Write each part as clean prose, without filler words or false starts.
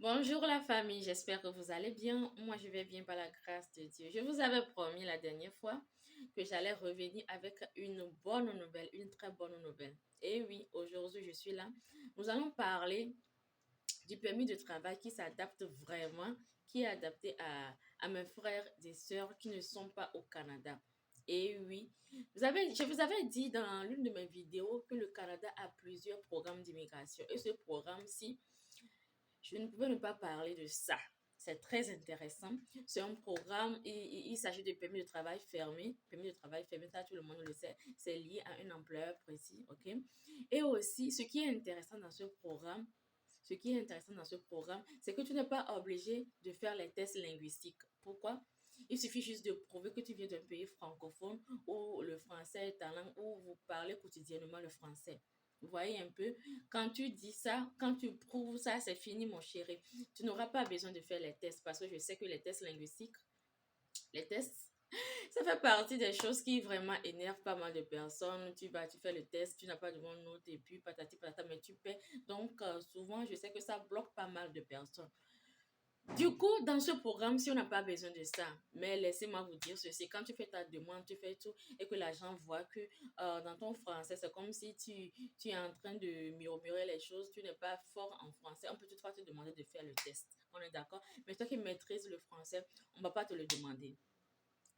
Bonjour la famille, j'espère que vous allez bien. Moi, je vais bien par la grâce de Dieu. Je vous avais promis la dernière fois que j'allais revenir avec une bonne nouvelle, une très bonne nouvelle. Et oui, aujourd'hui, je suis là. Nous allons parler du permis de travail qui s'adapte vraiment, qui est adapté à mes frères et sœurs qui ne sont pas au Canada. Et oui, je vous avais dit dans l'une de mes vidéos que le Canada a plusieurs programmes d'immigration. Et ce programme-ci, je ne pouvais ne pas parler de ça. C'est très intéressant. C'est un programme, il s'agit de permis de travail fermé. Permis de travail fermé, ça tout le monde le sait. C'est lié à un employeur précis, ok? Et aussi, ce qui est intéressant dans ce programme, c'est que tu n'es pas obligé de faire les tests linguistiques. Pourquoi? Il suffit juste de prouver que tu viens d'un pays francophone où le français est ta langue, où vous parlez quotidiennement le français. Vous voyez un peu, quand tu dis ça, quand tu prouves ça, c'est fini, mon chéri. Tu n'auras pas besoin de faire les tests parce que je sais que les tests linguistiques, les tests, ça fait partie des choses qui vraiment énervent pas mal de personnes. Tu vas, tu fais le test, tu n'as pas de bonne note et puis patati patata, mais tu paies. Donc, souvent, je sais que ça bloque pas mal de personnes. Du coup, dans ce programme, si on n'a pas besoin de ça, mais laissez-moi vous dire ceci, quand tu fais ta demande, tu fais tout et que l'agent voit que dans ton français, c'est comme si tu es en train de murmurer les choses, tu n'es pas fort en français, on peut toutefois te demander de faire le test. On est d'accord? Mais toi qui maîtrises le français, on ne va pas te le demander.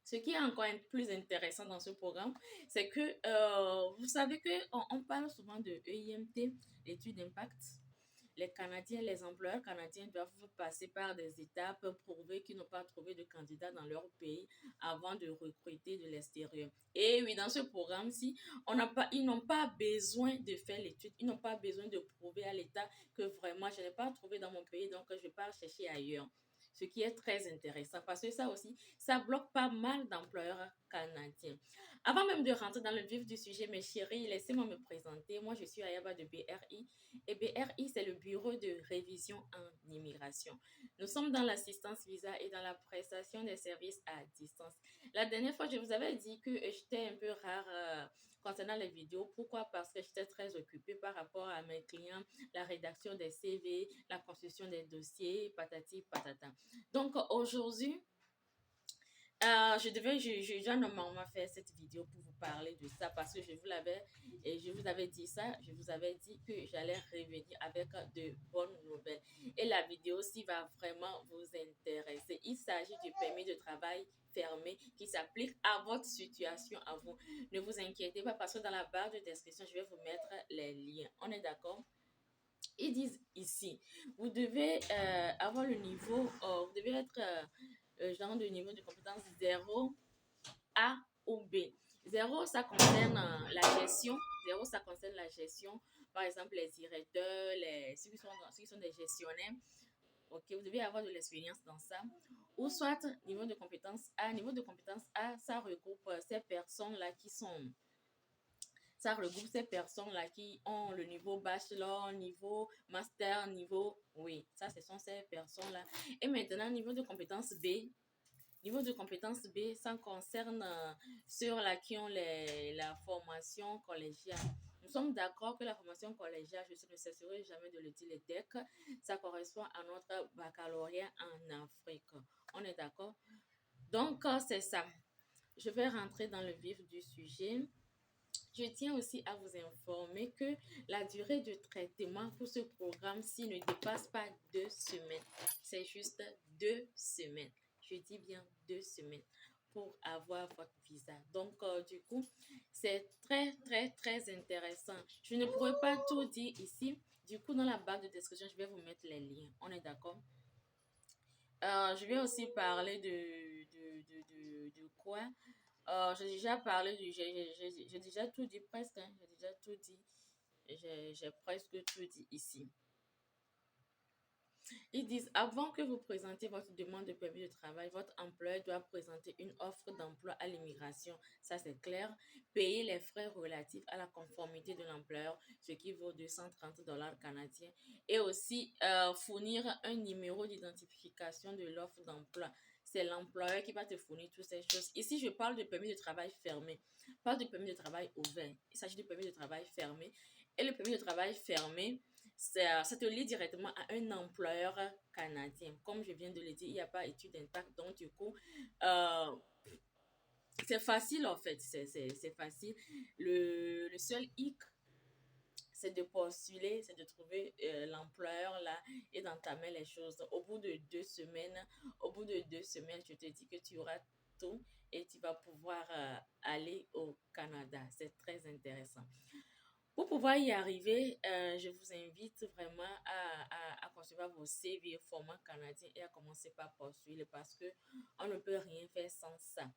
Ce qui est encore plus intéressant dans ce programme, c'est que vous savez qu'on parle souvent de EIMT, l'étude d'impact. Les Canadiens, les employeurs canadiens doivent passer par des étapes, prouver qu'ils n'ont pas trouvé de candidats dans leur pays avant de recruter de l'extérieur. Et oui, dans ce programme-ci, ils n'ont pas besoin de faire l'étude, ils n'ont pas besoin de prouver à l'État que vraiment, je n'ai pas trouvé dans mon pays, donc je pars chercher ailleurs. Ce qui est très intéressant parce que ça aussi, ça bloque pas mal d'employeurs canadiens. Avant même de rentrer dans le vif du sujet, mes chéris, laissez-moi me présenter. Moi, je suis Ayaba de BRI. Et BRI, c'est le Bureau de révision en immigration. Nous sommes dans l'assistance visa et dans la prestation des services à distance. La dernière fois, je vous avais dit que j'étais un peu rare concernant les vidéos. Pourquoi? Parce que j'étais très occupée par rapport à mes clients, la rédaction des CV, la construction des dossiers, patati patata. Donc aujourd'hui, je dois normalement faire cette vidéo pour vous parler de ça parce que je vous avais dit ça, je vous avais dit que j'allais revenir avec de bonnes nouvelles. Et la vidéo aussi va vraiment vous intéresser. Il s'agit du permis de travail fermé qui s'applique à votre situation, à vous. Ne vous inquiétez pas parce que dans la barre de description, je vais vous mettre les liens. On est d'accord? Ils disent ici, vous devez avoir le niveau, vous devez être genre de niveau de compétence 0 A ou B. 0, ça concerne la gestion. 0, ça concerne la gestion. Par exemple, les directeurs, ceux qui sont des gestionnaires. Ok, vous devez avoir de l'expérience dans ça. Ou soit niveau de compétence A. Niveau de compétence A, ça regroupe ces personnes-là qui sont ça regroupe ces personnes-là qui ont le niveau bachelor, niveau master, niveau... Oui, ça, ce sont ces personnes-là. Et maintenant, niveau de compétence B. Niveau de compétence B, ça concerne ceux-là qui ont la formation collégiale. Nous sommes d'accord que la formation collégiale, je ne cesserai jamais de le dire, les DEC, ça correspond à notre baccalauréat en Afrique. On est d'accord? Donc, c'est ça. Je vais rentrer dans le vif du sujet. Je tiens aussi à vous informer que la durée de traitement pour ce programme-ci ne dépasse pas 2 semaines. C'est juste 2 semaines. Je dis bien 2 semaines pour avoir votre visa. Donc, du coup, c'est très, très, très intéressant. Je ne pourrais pas tout dire ici. Du coup, dans la barre de description, je vais vous mettre les liens. On est d'accord? Je vais aussi parler de quoi? J'ai déjà parlé j'ai déjà tout dit presque, hein, j'ai déjà tout dit. J'ai presque tout dit ici. Ils disent, avant que vous présentiez votre demande de permis de travail, votre employeur doit présenter une offre d'emploi à l'immigration. Ça, c'est clair. Payer les frais relatifs à la conformité de l'employeur, ce qui vaut 230 $ canadiens. Et aussi, fournir un numéro d'identification de l'offre d'emploi. C'est l'employeur qui va te fournir toutes ces choses. Ici, je parle de permis de travail fermé, pas de permis de travail ouvert. Il s'agit de permis de travail fermé. Et le permis de travail fermé, ça te lie directement à un employeur canadien. Comme je viens de le dire, il n'y a pas étude d'impact. Donc, du coup, euh, c'est facile en fait. C'est facile. Le seul hic, c'est de postuler, c'est de trouver l'employeur là et d'entamer les choses. Au bout de 2 semaines, je te dis que tu auras tout et tu vas pouvoir aller au Canada. C'est très intéressant. Pour pouvoir y arriver, je vous invite vraiment à concevoir vos CV au format canadien et à commencer par postuler parce que on ne peut rien faire sans ça.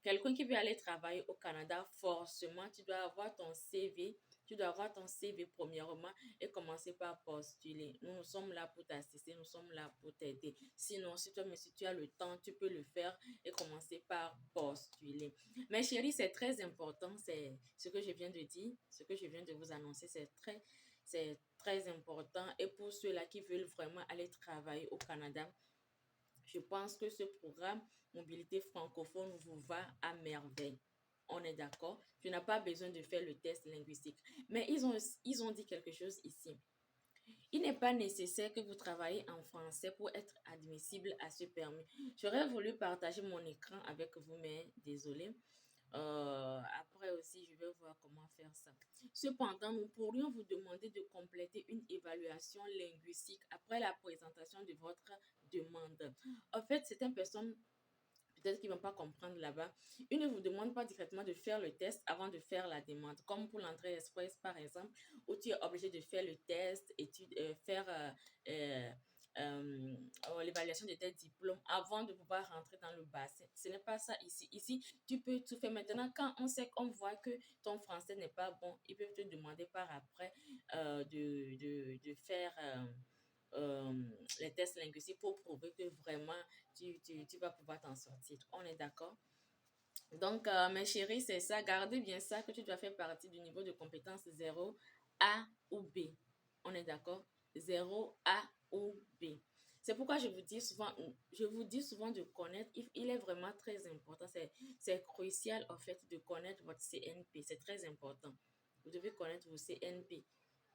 Quelqu'un qui veut aller travailler au Canada, forcément, tu dois avoir ton CV premièrement et commencer par postuler. Nous sommes là pour t'assister, nous sommes là pour t'aider. Sinon, si tu as le temps, tu peux le faire et commencer par postuler. Mais chérie, c'est très important, c'est ce que je viens de dire, ce que je viens de vous annoncer, c'est très important. Et pour ceux-là qui veulent vraiment aller travailler au Canada, je pense que ce programme Mobilité francophone vous va à merveille. On est d'accord? Tu n'as pas besoin de faire le test linguistique. Mais ils ont dit quelque chose ici. Il n'est pas nécessaire que vous travaillez en français pour être admissible à ce permis. J'aurais voulu partager mon écran avec vous, mais désolé. Après aussi, je vais voir comment faire ça. Cependant, nous pourrions vous demander de compléter une évaluation linguistique après la présentation de votre demande. En fait, certaines personnes peut-être qu'ils ne vont pas comprendre là-bas. Ils ne vous demandent pas directement de faire le test avant de faire la demande. Comme pour l'entrée express, par exemple, où tu es obligé de faire le test et faire euh, l'évaluation de tes diplômes avant de pouvoir rentrer dans le bassin. Ce n'est pas ça ici. Ici, tu peux tout faire. Maintenant, quand on voit que ton français n'est pas bon, ils peuvent te demander par après de faire euh, les tests linguistiques pour prouver que vraiment tu vas pouvoir t'en sortir. On est d'accord? Donc, mes chéris, c'est ça. Gardez bien ça que tu dois faire partie du niveau de compétence 0 A ou B. On est d'accord? 0 A ou B. C'est pourquoi je vous dis souvent de connaître. Il est vraiment très important. C'est crucial, en fait, de connaître votre CNP. C'est très important. Vous devez connaître vos CNP.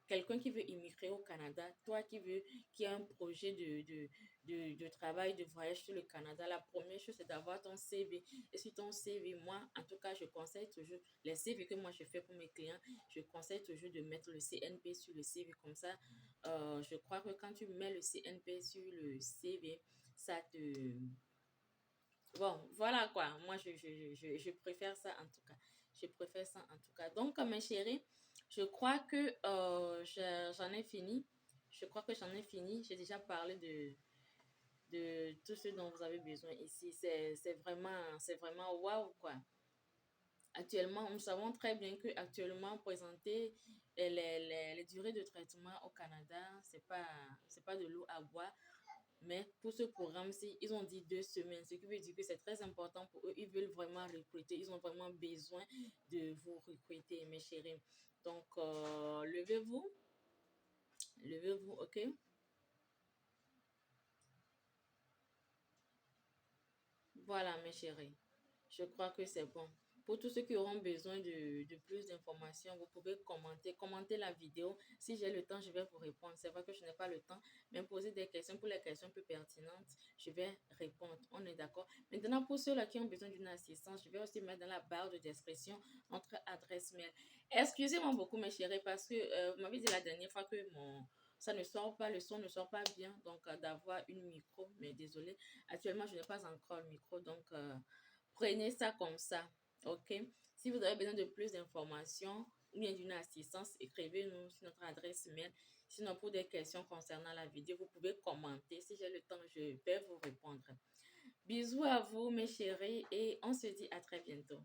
Quelqu'un qui veut immigrer au Canada, toi qui a un projet de travail, de voyage sur le Canada, la première chose, c'est d'avoir ton CV. Et sur ton CV, moi, en tout cas, je conseille toujours, les CV que moi je fais pour mes clients, je conseille toujours de mettre le CNP sur le CV. Comme ça, je crois que quand tu mets le CNP sur le CV, ça te... Bon, voilà quoi. Moi, je préfère ça en tout cas. Je préfère ça en tout cas. Donc, mes chéris, je crois que j'en ai fini. Je crois que j'en ai fini. J'ai déjà parlé de tout ce dont vous avez besoin ici. C'est vraiment waouh quoi. Actuellement, nous savons très bien que actuellement présenter les durées de traitement au Canada, c'est pas de l'eau à boire. Mais pour ce programme-ci, ils ont dit 2 semaines, ce qui veut dire que c'est très important pour eux. Ils veulent vraiment recruter. Ils ont vraiment besoin de vous recruter, mes chéris. Donc, levez-vous. Levez-vous, OK? Voilà, mes chéris. Je crois que c'est bon. Pour tous ceux qui auront besoin de plus d'informations, vous pouvez commenter, commenter la vidéo. Si j'ai le temps, je vais vous répondre. C'est vrai que je n'ai pas le temps, mais poser des questions pour les questions plus pertinentes, je vais répondre. On est d'accord. Maintenant, pour ceux-là qui ont besoin d'une assistance, je vais aussi mettre dans la barre de description notre adresse mail. Excusez-moi beaucoup, mes chéris, parce que vous m'avez dit la dernière fois que ça ne sort pas, le son ne sort pas bien, donc d'avoir une micro, mais désolé. Actuellement, je n'ai pas encore le micro, donc prenez ça comme ça, ok? Si vous avez besoin de plus d'informations ou bien d'une assistance, écrivez-nous sur notre adresse mail. Sinon, pour des questions concernant la vidéo, vous pouvez commenter. Si j'ai le temps, je vais vous répondre. Bisous à vous, mes chéris, et on se dit à très bientôt.